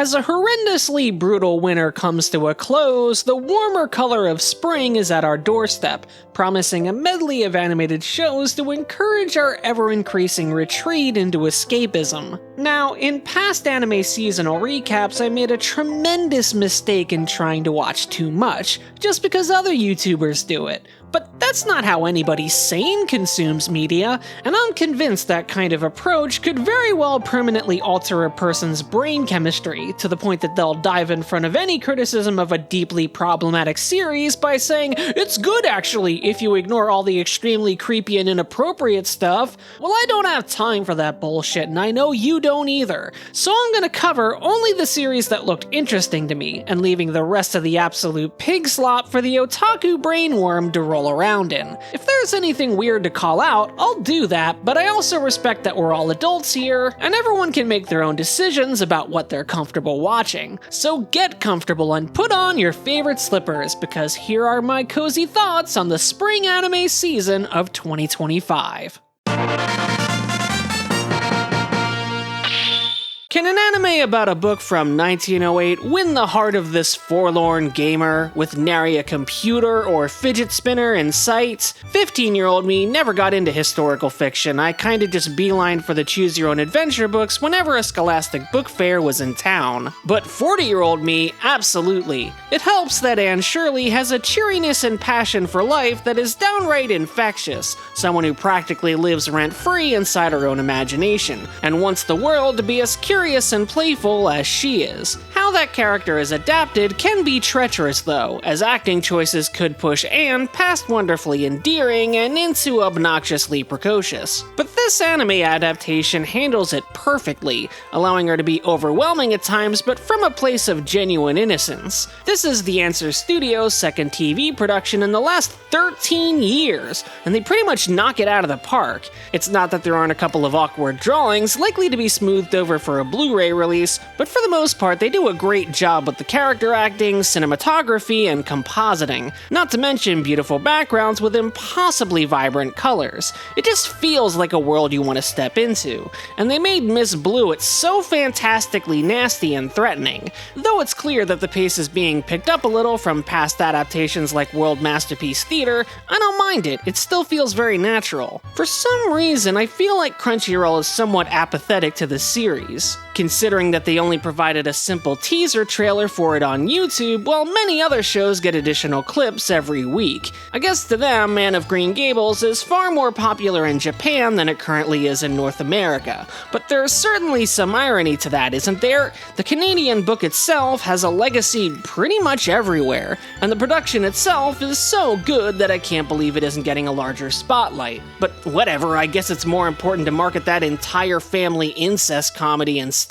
As a horrendously brutal winter comes to a close, the warmer color of spring is at our doorstep, promising a medley of animated shows to encourage our ever-increasing retreat into escapism. Now, in past anime seasonal recaps, I made a tremendous mistake in trying to watch too much, just because other YouTubers do it. But that's not how anybody sane consumes media, and I'm convinced that kind of approach could very well permanently alter a person's brain chemistry, to the point that they'll dive in front of any criticism of a deeply problematic series by saying, "It's good actually, if you ignore all the extremely creepy and inappropriate stuff." Well, I don't have time for that bullshit, and I know you don't either. So I'm gonna cover only the series that looked interesting to me, and leaving the rest of the absolute pig slop for the otaku brainworm to roll around in. If there's anything weird to call out, I'll do that, but I also respect that we're all adults here, and everyone can make their own decisions about what they're comfortable watching. So get comfortable and put on your favorite slippers, because here are my cozy thoughts on the spring anime season of 2025. Can an anime about a book from 1908 win the heart of this forlorn gamer with nary a computer or fidget spinner in sight? 15-year-old me never got into historical fiction. I kinda just beelined for the choose-your-own-adventure books whenever a scholastic book fair was in town. But 40-year-old me, absolutely. It helps that Anne Shirley has a cheeriness and passion for life that is downright infectious, someone who practically lives rent-free inside her own imagination, and wants the world to be as curious and playful as she is. How that character is adapted can be treacherous though, as acting choices could push Anne past wonderfully endearing and into obnoxiously precocious. But this anime adaptation handles it perfectly, allowing her to be overwhelming at times but from a place of genuine innocence. This is the Answer Studios' second TV production in the last 13 years, and they pretty much knock it out of the park. It's not that there aren't a couple of awkward drawings likely to be smoothed over for a Blu-ray release, but for the most part they do a great job with the character acting, cinematography, and compositing, not to mention beautiful backgrounds with impossibly vibrant colors. It just feels like a world you want to step into, and they made Miss Blewett so fantastically nasty and threatening. Though it's clear that the pace is being picked up a little from past adaptations like World Masterpiece Theater, I don't mind it, it still feels very natural. For some reason, I feel like Crunchyroll is somewhat apathetic to the series, considering that they only provided a simple teaser trailer for it on YouTube, while many other shows get additional clips every week. I guess to them, Anne of Green Gables is far more popular in Japan than it currently is in North America, but there's certainly some irony to that, isn't there? The Canadian book itself has a legacy pretty much everywhere, and the production itself is so good that I can't believe it isn't getting a larger spotlight. But whatever, I guess it's more important to market that entire family incest comedy instead.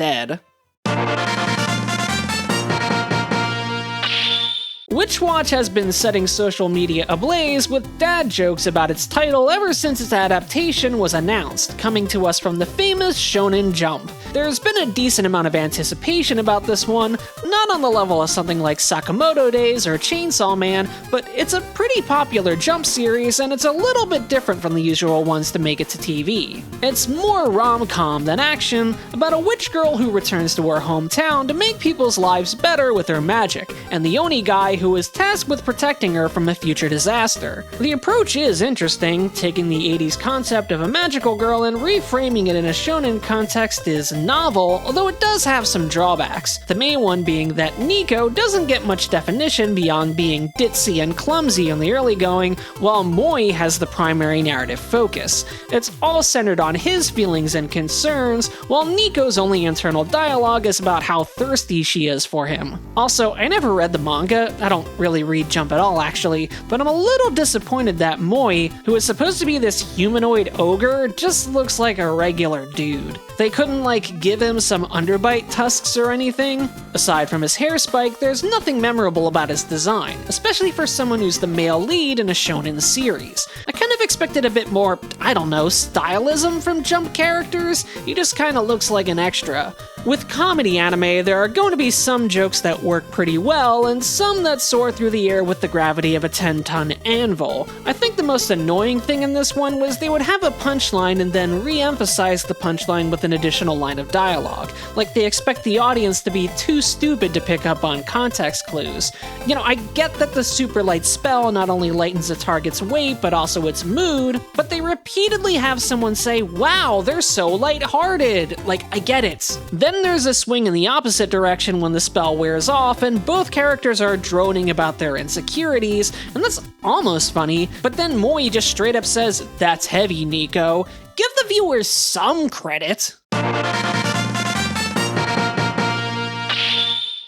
Witchwatch has been setting social media ablaze with dad jokes about its title ever since its adaptation was announced, coming to us from the famous Shonen Jump. There's been a decent amount of anticipation about this one, not on the level of something like Sakamoto Days or Chainsaw Man, but it's a pretty popular Jump series and it's a little bit different from the usual ones to make it to TV. It's more rom-com than action, about a witch girl who returns to her hometown to make people's lives better with her magic, and the Oni guy who is tasked with protecting her from a future disaster. The approach is interesting. Taking the 80s concept of a magical girl and reframing it in a shonen context is novel, although it does have some drawbacks. The main one being that Nico doesn't get much definition beyond being ditzy and clumsy in the early going, while Moi has the primary narrative focus. It's all centered on his feelings and concerns, while Nico's only internal dialogue is about how thirsty she is for him. Also, I never read the manga. I don't really read Jump at all, actually, but I'm a little disappointed that Moi, who is supposed to be this humanoid ogre, just looks like a regular dude. They couldn't, give him some underbite tusks or anything? Aside from his hair spike, there's nothing memorable about his design, especially for someone who's the male lead in a shonen series. I kind of expected a bit more, stylism from Jump characters. He just kinda looks like an extra. With comedy anime, there are going to be some jokes that work pretty well, and some that soar through the air with the gravity of a 10-ton anvil. I think the most annoying thing in this one was they would have a punchline and then re-emphasize the punchline with an additional line of dialogue, like they expect the audience to be too stupid to pick up on context clues. You know, I get that the super light spell not only lightens a target's weight, but also its mood, but they repeatedly have someone say, "Wow, they're so lighthearted." Like, I get it. Then there's a swing in the opposite direction when the spell wears off, and both characters are droning about their insecurities, and that's almost funny, but then Moi just straight up says, "That's heavy, Nico." Give the viewers some credit.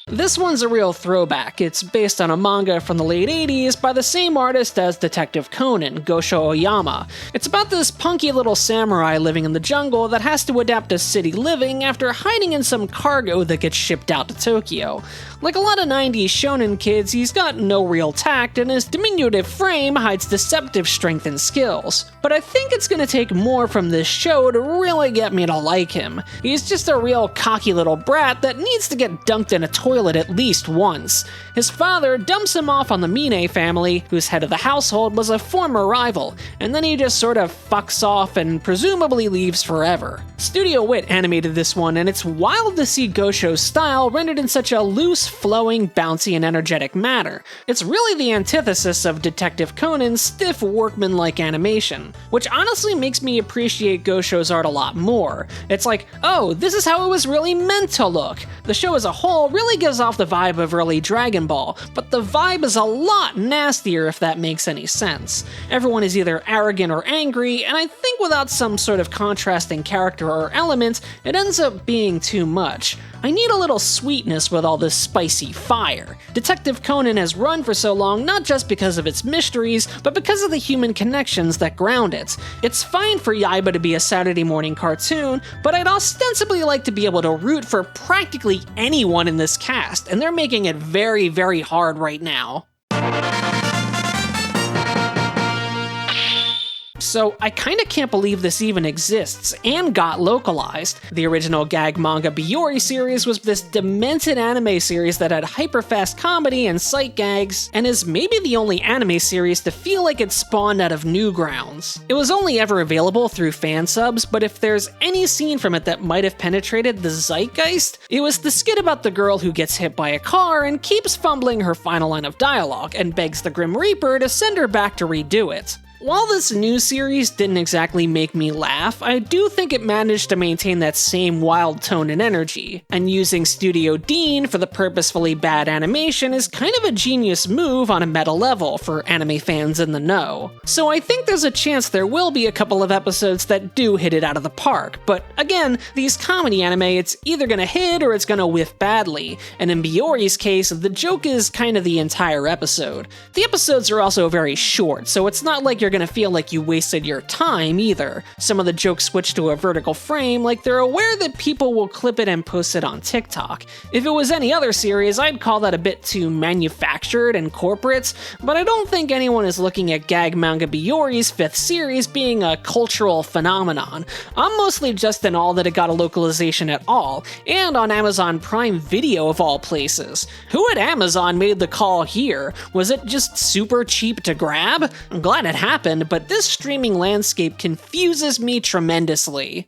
This one's a real throwback. It's based on a manga from the late 80s by the same artist as Detective Conan, Gosho Oyama. It's about this punky little samurai living in the jungle that has to adapt to city living after hiding in some cargo that gets shipped out to Tokyo. Like a lot of 90s shonen kids, he's got no real tact, and his diminutive frame hides deceptive strength and skills. But I think it's gonna take more from this show to really get me to like him. He's just a real cocky little brat that needs to get dunked in a toilet at least once. His father dumps him off on the Mine family, whose head of the household was a former rival, and then he just sort of fucks off and presumably leaves forever. Studio Wit animated this one, and it's wild to see Gosho's style rendered in such a loose, flowing, bouncy, and energetic manner. It's really the antithesis of Detective Conan's stiff, workman-like animation, which honestly makes me appreciate Gosho's art a lot more. It's like, oh, this is how it was really meant to look. The show as a whole really gives off the vibe of early Dragon Ball, but the vibe is a lot nastier if that makes any sense. Everyone is either arrogant or angry, and I think without some sort of contrasting character or element, it ends up being too much. I need a little sweetness with all this spicy fire. Detective Conan has run for so long not just because of its mysteries, but because of the human connections that ground it. It's fine for Yaiba to be a Saturday morning cartoon, but I'd ostensibly like to be able to root for practically anyone in this cast, and they're making it very, very hard right now. So I kinda can't believe this even exists, and got localized. The original Gag Manga Biyori series was this demented anime series that had hyper-fast comedy and sight gags, and is maybe the only anime series to feel like it spawned out of Newgrounds. It was only ever available through fan subs, but if there's any scene from it that might have penetrated the zeitgeist, it was the skit about the girl who gets hit by a car and keeps fumbling her final line of dialogue, and begs the Grim Reaper to send her back to redo it. While this new series didn't exactly make me laugh, I do think it managed to maintain that same wild tone and energy, and using Studio Dean for the purposefully bad animation is kind of a genius move on a meta level for anime fans in the know. So I think there's a chance there will be a couple of episodes that do hit it out of the park, but again, these comedy anime, it's either gonna hit or it's gonna whiff badly, and in Biyori's case, the joke is kind of the entire episode. The episodes are also very short, so it's not like you're gonna feel like you wasted your time either. Some of the jokes switch to a vertical frame, like they're aware that people will clip it and post it on TikTok. If it was any other series, I'd call that a bit too manufactured and corporate, but I don't think anyone is looking at Gag Manga Biyori's 5th series being a cultural phenomenon. I'm mostly just in awe that it got a localization at all, and on Amazon Prime Video of all places. Who at Amazon made the call here? Was it just super cheap to grab? I'm glad it happened, but this streaming landscape confuses me tremendously.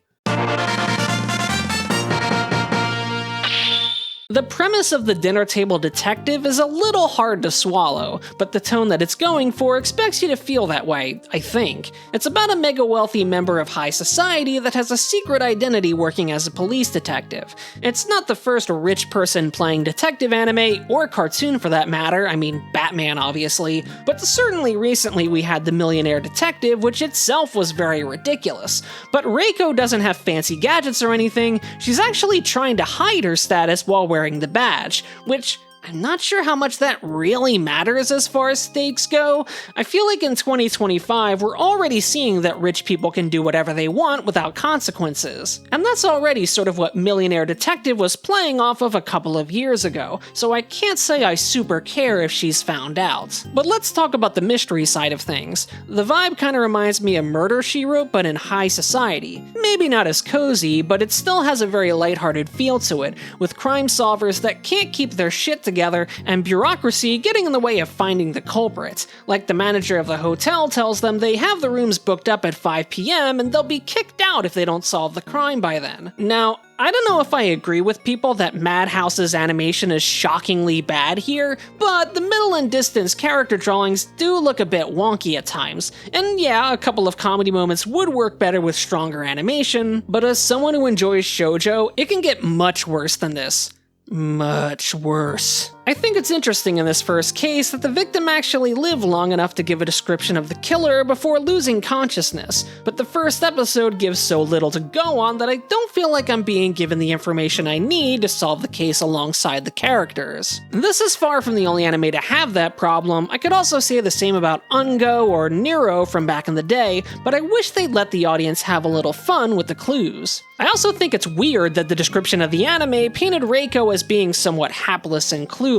The premise of the dinner table detective is a little hard to swallow, but the tone that it's going for expects you to feel that way, I think. It's about a mega wealthy member of high society that has a secret identity working as a police detective. It's not the first rich person playing detective anime, or cartoon for that matter, I mean Batman obviously, but certainly recently we had The Millionaire Detective, which itself was very ridiculous. But Reiko doesn't have fancy gadgets or anything, she's actually trying to hide her status while wearing the badge, which I'm not sure how much that really matters as far as stakes go. I feel like in 2025, we're already seeing that rich people can do whatever they want without consequences. And that's already sort of what Millionaire Detective was playing off of a couple of years ago, so I can't say I super care if she's found out. But let's talk about the mystery side of things. The vibe kinda reminds me of Murder, She Wrote, but in high society. Maybe not as cozy, but it still has a very lighthearted feel to it, with crime solvers that can't keep their shit together and bureaucracy getting in the way of finding the culprit. Like the manager of the hotel tells them they have the rooms booked up at 5 p.m. and they'll be kicked out if they don't solve the crime by then. Now, I don't know if I agree with people that Madhouse's animation is shockingly bad here, but the middle and distance character drawings do look a bit wonky at times. And yeah, a couple of comedy moments would work better with stronger animation, but as someone who enjoys shoujo, it can get much worse than this. Much worse. I think it's interesting in this first case that the victim actually lived long enough to give a description of the killer before losing consciousness, but the first episode gives so little to go on that I don't feel like I'm being given the information I need to solve the case alongside the characters. This is far from the only anime to have that problem. I could also say the same about Ungo or Nero from back in the day, but I wish they'd let the audience have a little fun with the clues. I also think it's weird that the description of the anime painted Reiko as being somewhat hapless and clueless,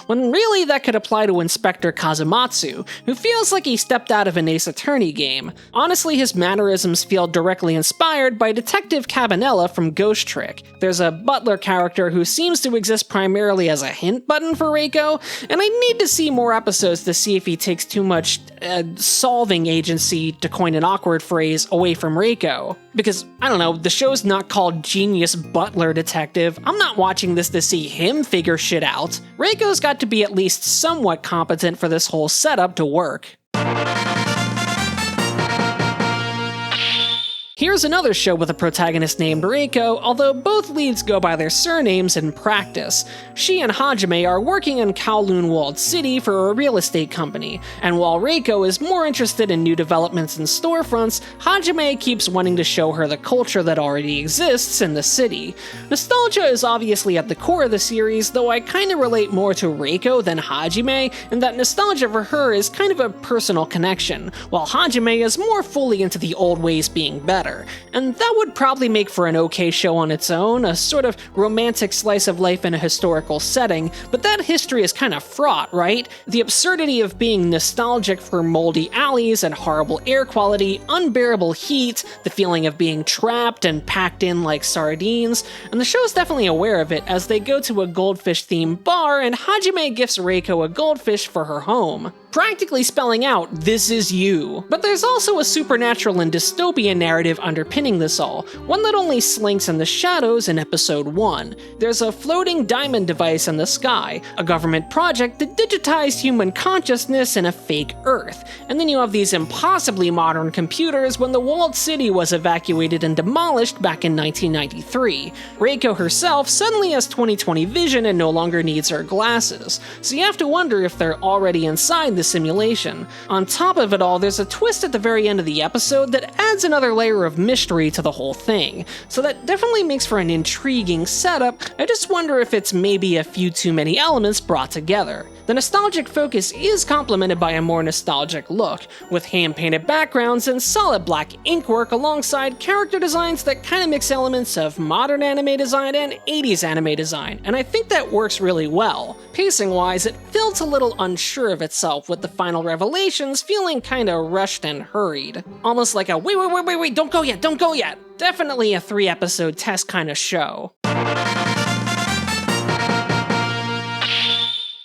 when really that could apply to Inspector Kazumatsu, who feels like he stepped out of an Ace Attorney game. Honestly, his mannerisms feel directly inspired by Detective Cabanela from Ghost Trick. There's a butler character who seems to exist primarily as a hint button for Reiko, and I need to see more episodes to see if he takes too much solving agency, to coin an awkward phrase, away from Reiko. Because, I don't know, the show's not called Genius Butler Detective. I'm not watching this to see him figure shit out. Reiko's got to be at least somewhat competent for this whole setup to work. Here's another show with a protagonist named Reiko, although both leads go by their surnames in practice. She and Hajime are working in Kowloon Walled City for a real estate company, and while Reiko is more interested in new developments and storefronts, Hajime keeps wanting to show her the culture that already exists in the city. Nostalgia is obviously at the core of the series, though I kinda relate more to Reiko than Hajime, and that nostalgia for her is kind of a personal connection, while Hajime is more fully into the old ways being better. And that would probably make for an okay show on its own, a sort of romantic slice of life in a historical setting, but that history is kind of fraught, right? The absurdity of being nostalgic for moldy alleys and horrible air quality, unbearable heat, the feeling of being trapped and packed in like sardines, and the show's definitely aware of it as they go to a goldfish-themed bar and Hajime gifts Reiko a goldfish for her home, practically spelling out, "This is you." But there's also a supernatural and dystopian narrative underpinning this all, one that only slinks in the shadows in episode 1. There's a floating diamond device in the sky, a government project that digitized human consciousness in a fake Earth, and then you have these impossibly modern computers when the walled city was evacuated and demolished back in 1993. Reiko herself suddenly has 20/20 vision and no longer needs her glasses, so you have to wonder if they're already inside the simulation. On top of it all, there's a twist at the very end of the episode that adds another layer of mystery to the whole thing, so that definitely makes for an intriguing setup. I just wonder if it's maybe a few too many elements brought together. The nostalgic focus is complemented by a more nostalgic look, with hand-painted backgrounds and solid black ink work alongside character designs that kind of mix elements of modern anime design and 80s anime design, and I think that works really well. Pacing-wise, it felt a little unsure of itself, with the final revelations feeling kinda rushed and hurried. Almost like a wait, don't go yet. Definitely a 3-episode test kinda show.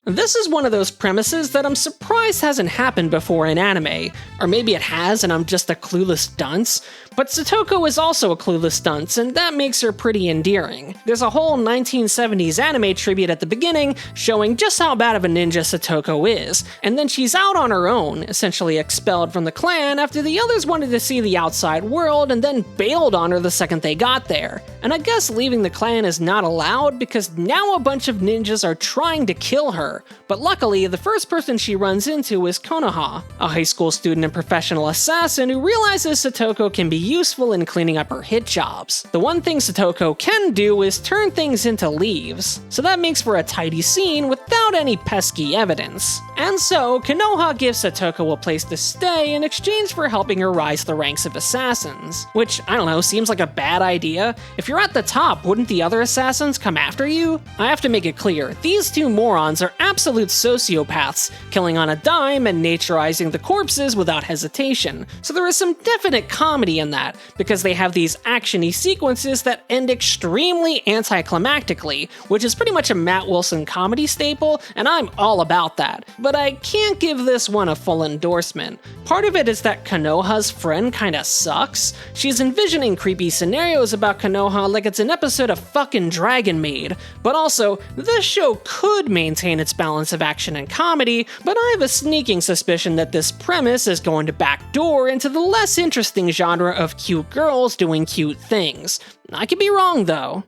This is one of those premises that I'm surprised hasn't happened before in anime. Or maybe it has and I'm just a clueless dunce. But Satoko is also a clueless dunce, and that makes her pretty endearing. There's a whole 1970s anime tribute at the beginning showing just how bad of a ninja Satoko is, and then she's out on her own, essentially expelled from the clan after the others wanted to see the outside world and then bailed on her the second they got there. And I guess leaving the clan is not allowed because now a bunch of ninjas are trying to kill her. before, but luckily the first person she runs into is Konoha, a high school student and professional assassin who realizes Satoko can be useful in cleaning up her hit jobs. The one thing Satoko can do is turn things into leaves, so that makes for a tidy scene without any pesky evidence. And so, Konoha gives Satoko a place to stay in exchange for helping her rise the ranks of assassins. Which, I don't know, seems like a bad idea. If you're at the top, wouldn't the other assassins come after you? I have to make it clear, these two morons are absolute sociopaths, killing on a dime and naturizing the corpses without hesitation. So there is some definite comedy in that, because they have these actiony sequences that end extremely anticlimactically, which is pretty much a Matt Wilson comedy staple, and I'm all about that. But I can't give this one a full endorsement. Part of it is that Konoha's friend kinda sucks. She's envisioning creepy scenarios about Konoha like it's an episode of fucking Dragon Maid. But also, this show could maintain its balance of action and comedy, but I have a sneaking suspicion that this premise is going to backdoor into the less interesting genre of cute girls doing cute things. I could be wrong though.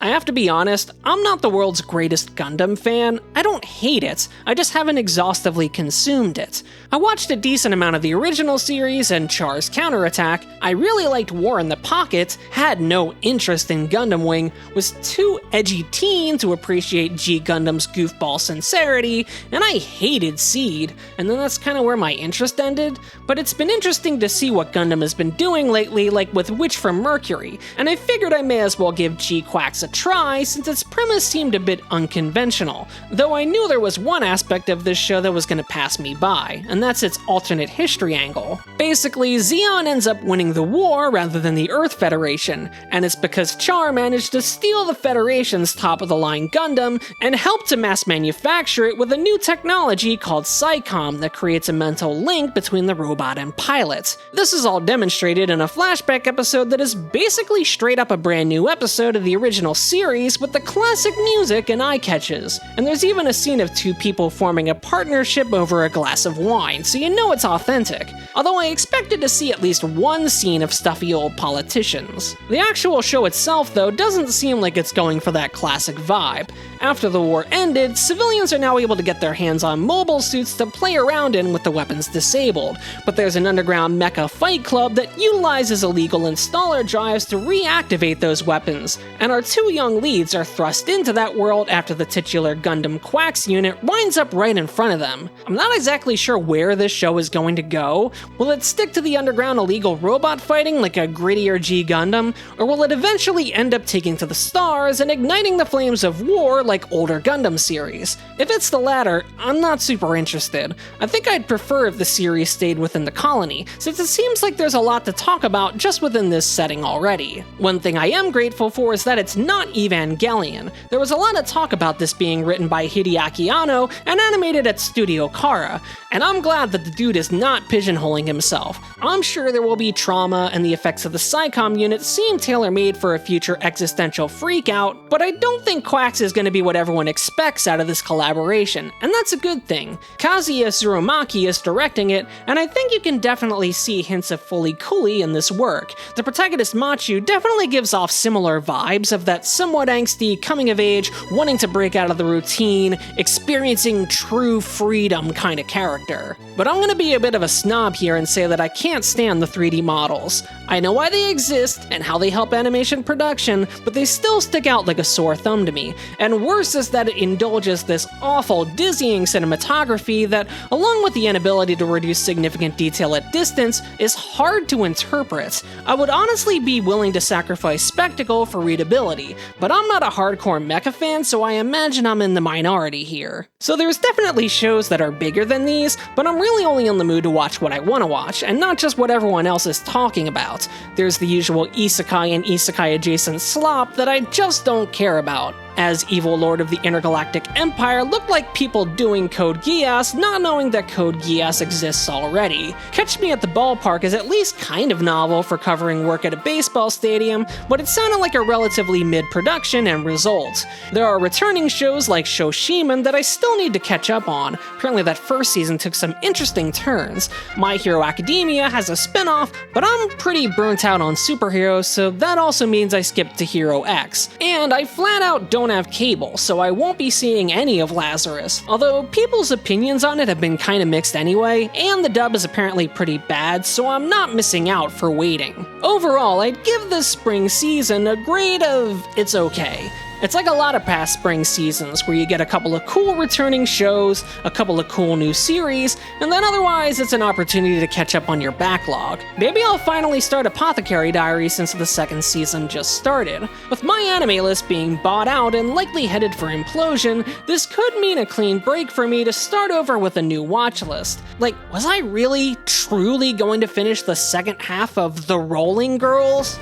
I have to be honest, I'm not the world's greatest Gundam fan. I don't hate it, I just haven't exhaustively consumed it. I watched a decent amount of the original series and Char's Counterattack, I really liked War in the Pocket, had no interest in Gundam Wing, was too edgy teen to appreciate G Gundam's goofball sincerity, and I hated Seed, and then that's kinda where my interest ended. But it's been interesting to see what Gundam has been doing lately, like with Witch from Mercury, and I figured I may as well give GQuuuuuuX a try since its premise seemed a bit unconventional, though I knew there was one aspect of this show that was going to pass me by, and that's its alternate history angle. Basically, Zeon ends up winning the war rather than the Earth Federation, and it's because Char managed to steal the Federation's top-of-the-line Gundam and help to mass manufacture it with a new technology called Psycom that creates a mental link between the robot and pilot. This is all demonstrated in a flashback episode that is basically straight up a brand new episode of the original series with the classic music and eye catches, and there's even a scene of two people forming a partnership over a glass of wine, so you know it's authentic, although I expected to see at least one scene of stuffy old politicians. The actual show itself, though, doesn't seem like it's going for that classic vibe. After the war ended, civilians are now able to get their hands on mobile suits to play around in with the weapons disabled, but there's an underground mecha fight club that utilizes illegal installer drives to reactivate those weapons, and our two young leads are thrust into that world after the titular Gundam Quacks unit winds up right in front of them. I'm not exactly sure where this show is going to go. Will it stick to the underground illegal robot fighting like a grittier G Gundam, or will it eventually end up taking to the stars and igniting the flames of war like older Gundam series? If it's the latter, I'm not super interested. I think I'd prefer if the series stayed within the colony, since it seems like there's a lot to talk about just within this setting already. One thing I am grateful for is that it's not Evangelion. There was a lot of talk about this being written by Hideaki Anno and animated at Studio Khara, and I'm glad that the dude is not pigeonholing himself. I'm sure there will be trauma and the effects of the Psycom unit seem tailor-made for a future existential freakout, but I don't think Quacks is going to be what everyone expects out of this collaboration, and that's a good thing. Kazuya Tsurumaki is directing it, and I think you can definitely see hints of Fully Cooley in this work. The protagonist Machu definitely gives off similar vibes of that somewhat angsty, coming of age, wanting to break out of the routine, experiencing true freedom kind of character. But I'm gonna be a bit of a snob here and say that I can't stand the 3D models. I know why they exist and how they help animation production, but they still stick out like a sore thumb to me. And worse is that it indulges this awful, dizzying cinematography that, along with the inability to reduce significant detail at distance, is hard to interpret. I would honestly be willing to sacrifice spectacle for readability, but I'm not a hardcore mecha fan, so I imagine I'm in the minority here. So there's definitely shows that are bigger than these, but I'm really only in the mood to watch what I want to watch, and not just what everyone else is talking about. There's the usual isekai and isekai adjacent slop that I just don't care about. as evil lord of the intergalactic empire looked like people doing Code Geass, not knowing that Code Geass exists already. Catch Me at the Ballpark is at least kind of novel for covering work at a baseball stadium, but it sounded like a relatively mid-production end result. There are returning shows like Shoshiman that I still need to catch up on. Apparently that first season took some interesting turns. My Hero Academia has a spin-off, but I'm pretty burnt out on superheroes, so that also means I skipped to Hero X. And I flat out don't have cable, so I won't be seeing any of Lazarus. Although people's opinions on it have been kinda mixed anyway, and the dub is apparently pretty bad, so I'm not missing out for waiting. Overall, I'd give this spring season a grade of it's okay. It's like a lot of past spring seasons, where you get a couple of cool returning shows, a couple of cool new series, and then otherwise it's an opportunity to catch up on your backlog. Maybe I'll finally start Apothecary Diary since the second season just started. With my anime list being bought out and likely headed for implosion, this could mean a clean break for me to start over with a new watch list. Like, was I really, truly going to finish the second half of The Rolling Girls?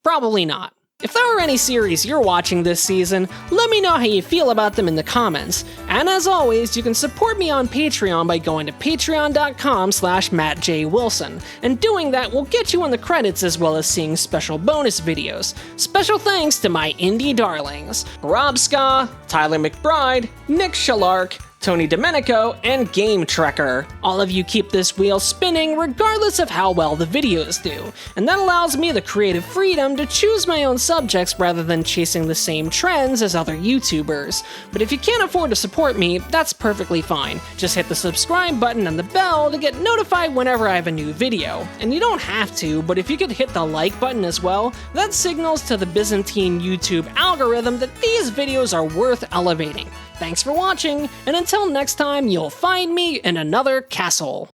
Probably not. If there are any series you're watching this season, let me know how you feel about them in the comments. And as always, you can support me on Patreon by going to patreon.com/MattJWilson. And doing that will get you in the credits as well as seeing special bonus videos. Special thanks to my indie darlings, Rob Ska, Tyler McBride, Nick Shalark, Tony Domenico, and Game Trekker. All of you keep this wheel spinning regardless of how well the videos do, and that allows me the creative freedom to choose my own subjects rather than chasing the same trends as other YouTubers. But if you can't afford to support me, that's perfectly fine. Just hit the subscribe button and the bell to get notified whenever I have a new video. And you don't have to, but if you could hit the like button as well, that signals to the Byzantine YouTube algorithm that these videos are worth elevating. Thanks for watching, and until next time, you'll find me in another castle.